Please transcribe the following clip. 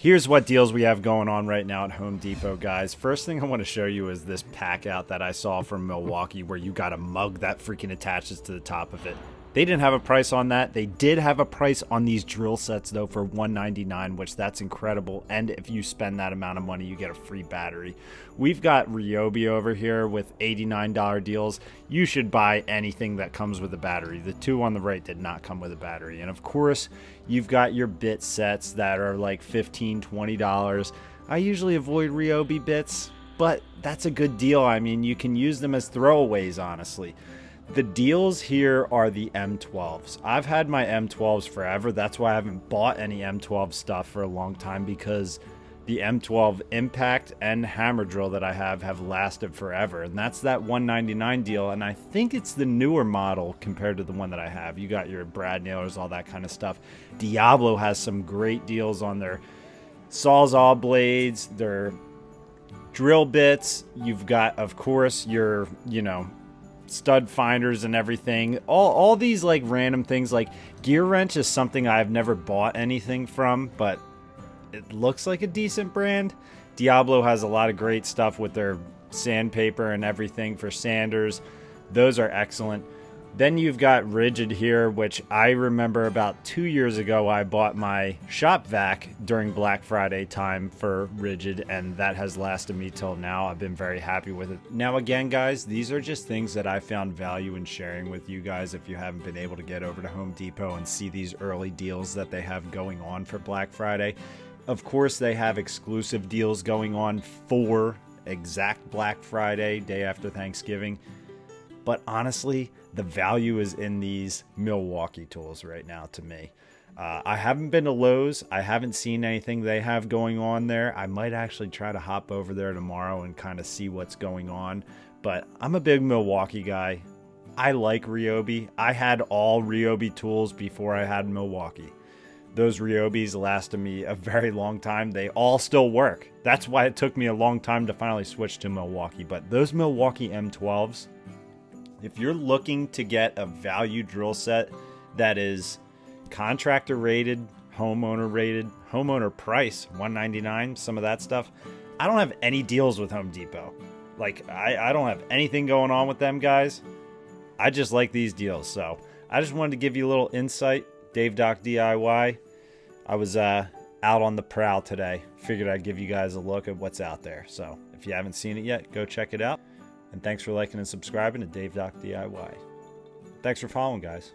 Here's what deals we have going on right now at Home Depot, guys. First thing I want to show you is this pack out that I saw from Milwaukee where you got a mug that freaking attaches to the top of it. They didn't have a price on that. They did have a price on these drill sets though for $199, which that's incredible. And if you spend that amount of money, you get a free battery. We've got Ryobi over here with $89 deals. You should buy anything that comes with a battery. The two on the right did not come with a battery. And of course, you've got your bit sets that are like $15, $20. I usually avoid Ryobi bits, but that's a good deal. I mean, you can use them as throwaways, honestly. The deals here are the M12s. I've had my M12s forever. That's why I haven't bought any M12 stuff for a long time, because the M12 Impact and Hammer Drill that I have lasted forever. And that's that $199 deal. And I think it's the newer model compared to the one that I have. You got your brad nailers, all that kind of stuff. Diablo has some great deals on their Sawzall blades, their drill bits. You've got, of course, your, stud finders and everything. All these like random things. Like Gear Wrench is something I've never bought anything from, but it looks like a decent brand. Diablo has a lot of great stuff with their sandpaper and everything for sanders. Those are excellent. Then you've got Ridgid here, which I remember about 2 years ago I bought my shop vac during Black Friday time for Ridgid, and that has lasted me till now. I've been very happy with it. Now again, guys, these are just things that I found value in sharing with you guys if you haven't been able to get over to Home Depot and see these early deals that they have going on for Black Friday. Of course, they have exclusive deals going on for exact Black Friday, day after Thanksgiving. But honestly, the value is in these Milwaukee tools right now to me. I haven't been to Lowe's. I haven't seen anything they have going on there. I might actually try to hop over there tomorrow and kind of see what's going on. But I'm a big Milwaukee guy. I like Ryobi. I had all Ryobi tools before I had Milwaukee. Those Ryobis lasted me a very long time. They all still work. That's why it took me a long time to finally switch to Milwaukee. But those Milwaukee M12s, if you're looking to get a value drill set that is contractor rated, homeowner price, $199, some of that stuff, I don't have any deals with Home Depot. Like, I don't have anything going on with them, guys. I just like these deals. So I just wanted to give you a little insight. Dave Doc DIY. I was out on the prowl today. Figured I'd give you guys a look at what's out there. So if you haven't seen it yet, go check it out. And thanks for liking and subscribing to Dave Doc DIY. Thanks for following, guys.